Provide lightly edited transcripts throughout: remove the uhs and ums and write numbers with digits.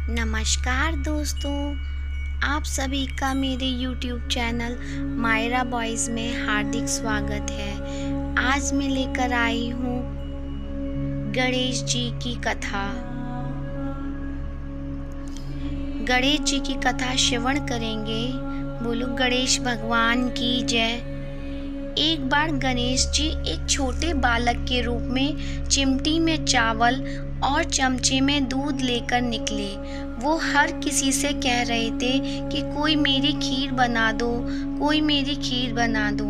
नमस्कार दोस्तों, आप सभी का मेरे YouTube चैनल मायरा बॉयज़ में हार्दिक स्वागत है। आज मैं लेकर आई हूँ गणेश जी की कथा। गणेश जी की कथा श्रवण करेंगे। बोलो गणेश भगवान की जय। एक बार गणेश जी एक छोटे बालक के रूप में चिमटी में चावल और चमचे में दूध लेकर निकले। वो हर किसी से कह रहे थे कि कोई मेरी खीर बना दो, कोई मेरी खीर बना दो।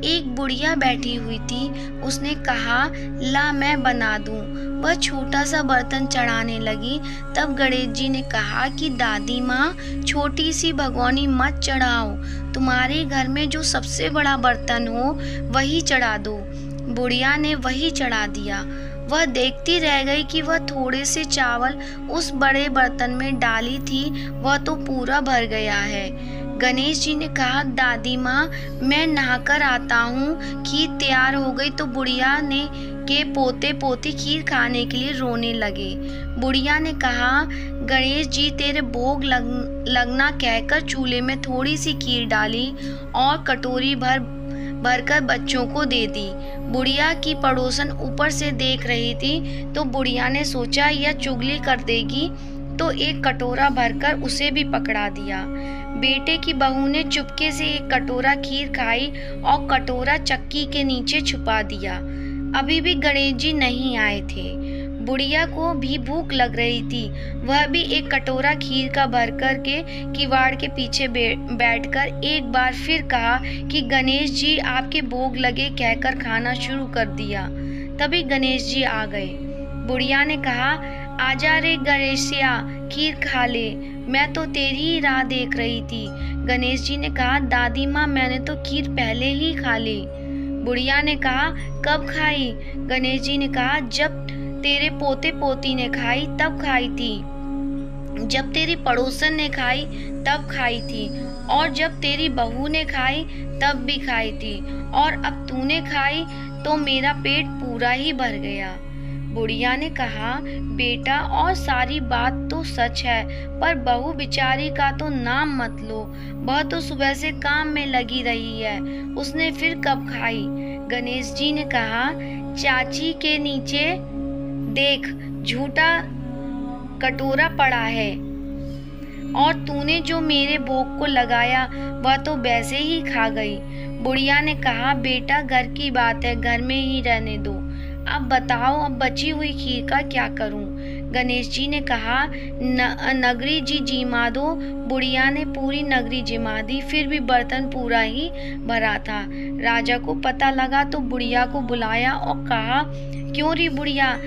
एक बुढ़िया बैठी हुई थी, उसने कहा ला मैं बना दूं। वह छोटा सा बर्तन चढ़ाने लगी। तब गणेश जी ने कहा कि दादी माँ, छोटी सी भगोनी मत चढ़ाओ, तुम्हारे घर में जो सबसे बड़ा बर्तन हो वही चढ़ा दो। बुढ़िया ने वही चढ़ा दिया। वह देखती रह गई कि वह थोड़े से चावल उस बड़े बर्तन में डाली थी, वह तो पूरा भर गया है। गणेश जी ने कहा दादी माँ, मैं नहाकर आता हूँ। खीर तैयार हो गई तो बुढ़िया ने के पोते पोती खीर खाने के लिए रोने लगे। बुढ़िया ने कहा गणेश जी तेरे भोग लगना कहकर चूल्हे में थोड़ी सी खीर डाली और कटोरी भरकर बच्चों को दे दी। बुढ़िया की पड़ोसन ऊपर से देख रही थी तो बुढ़िया ने सोचा यह चुगली कर देगी, तो एक कटोरा भरकर उसे भी पकड़ा दिया। बेटे की बहू ने चुपके से एक कटोरा खीर खाई और कटोरा चक्की के नीचे छुपा दिया। अभी भी गणेश जी नहीं आए थे। बुढ़िया को भी भूख लग रही थी। वह भी एक कटोरा खीर का भर कर के किवाड़ के पीछे बैठकर एक बार फिर कहा कि गणेश जी आपके भोग लगे कहकर खाना शुरू कर दिया। तभी गणेश जी आ गए। बुढ़िया ने कहा आजा रे गणेशिया, खीर खा ले, मैं तो तेरी ही राह देख रही थी। गणेश जी ने कहा दादी माँ, मैंने तो खीर पहले ही खा ली। बुढ़िया ने कहा कब खाई? गणेश जी ने कहा जब तेरे पोते पोती ने खाई तब खाई थी, जब तेरी पड़ोसन ने खाई तब खाई थी, और जब तेरी बहू ने खाई तब भी खाई थी, और अब तूने खाई तो मेरा पेट पूरा ही भर गया। बुढ़िया ने कहा बेटा, और सारी बात तो सच है, पर बहू बिचारी का तो नाम मत लो। वह तो सुबह से काम में लगी रही है, उसने फिर कब खाई? गणेश जी ने कहा चाची के नीचे देख, झूठा कटोरा पड़ा है, और तूने जो मेरे भोग को लगाया वह तो वैसे ही खा गई। बुढ़िया ने कहा बेटा, घर की बात है, घर में ही रहने दो। अब बताओ, अब बची हुई खीर का क्या करूं? गणेश जी ने कहा नगरी जी जिमा दो। बुढ़िया ने पूरी नगरी जिमा दी, फिर भी बर्तन पूरा ही भरा था। राजा को पता लगा तो बुढ़िया को बुलाया और कहा क्यों री बुढ़िया,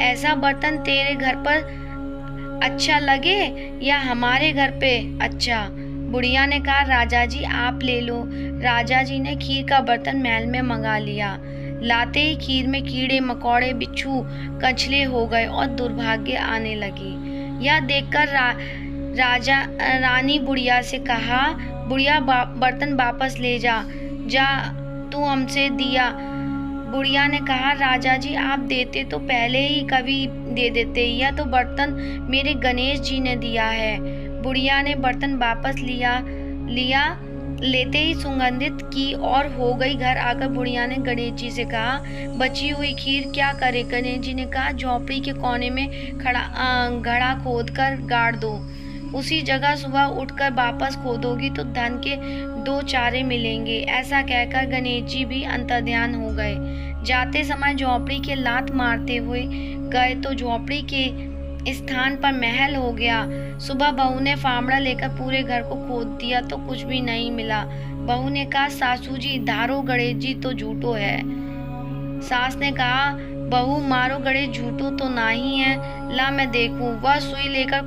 ऐसा बर्तन तेरे घर पर अच्छा लगे या हमारे घर पे अच्छा? बुढ़िया ने कहा राजा जी आप ले लो। राजा जी ने खीर का बर्तन महल में मंगा लिया। लाते ही खीर में कीड़े मकोड़े बिच्छू कचले हो गए और दुर्भाग्य आने लगी। यह देखकर राजा रानी बुढ़िया से कहा बुढ़िया बर्तन वापस ले जा, तू हमसे दिया। बुढ़िया ने कहा राजा जी आप देते तो पहले ही कभी दे देते, यह तो बर्तन मेरे गणेश जी ने दिया है। बुढ़िया ने बर्तन वापस लिया लेते ही सुगंधित की और हो गई। घर आकर बुढ़िया ने गणेश जी से कहा बची हुई खीर क्या करे? गणेश जी ने कहा झोपड़ी के कोने में घड़ा खोद कर गाड़ दो, उसी जगह सुबह उठकर वापस खोदोगी तो धन के 2 चारे मिलेंगे। ऐसा कहकर गणेश जी भी अंतर्ध्यान हो गए। जाते समय झोपड़ी के लात मारते हुए गए तो झोपड़ी के स्थान पर महल हो गया। सुबह बहू ने फावड़ा लेकर पूरे घर को खोद दिया तो कुछ भी नहीं मिला। बहू ने कहा सासू जी धारो गणेश जी तो झूठो है। सास ने कहा बहू मारो गणेश झूठो तो नहीं है, ला मैं देखूं। वह सुई लेकर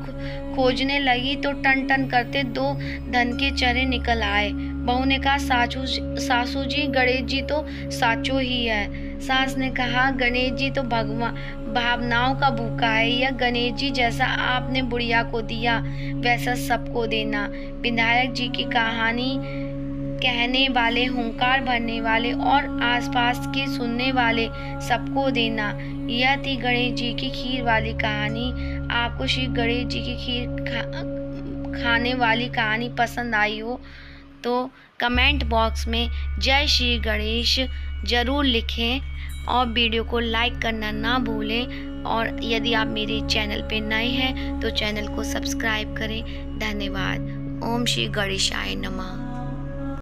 खोजने लगी तो टन टन करते 2 धन के चरे निकल आए। बहू ने कहा सासू जी गणेश जी तो साचो ही है। सास ने कहा गणेश जी तो भावनाओं का भूखा है, यह गणेश जी जैसा आपने बुढ़िया को दिया वैसा सबको देना। विधायक जी की कहानी कहने वाले, हुंकार भरने वाले और आसपास के सुनने वाले सबको देना। यह थी गणेश जी की खीर वाली कहानी। आपको श्री गणेश जी की खीर खाने वाली कहानी पसंद आई हो तो कमेंट बॉक्स में जय श्री गणेश ज़रूर लिखें और वीडियो को लाइक करना ना भूलें। और यदि आप मेरे चैनल पे नए हैं तो चैनल को सब्सक्राइब करें। धन्यवाद। ओम श्री गणेशाय नमः।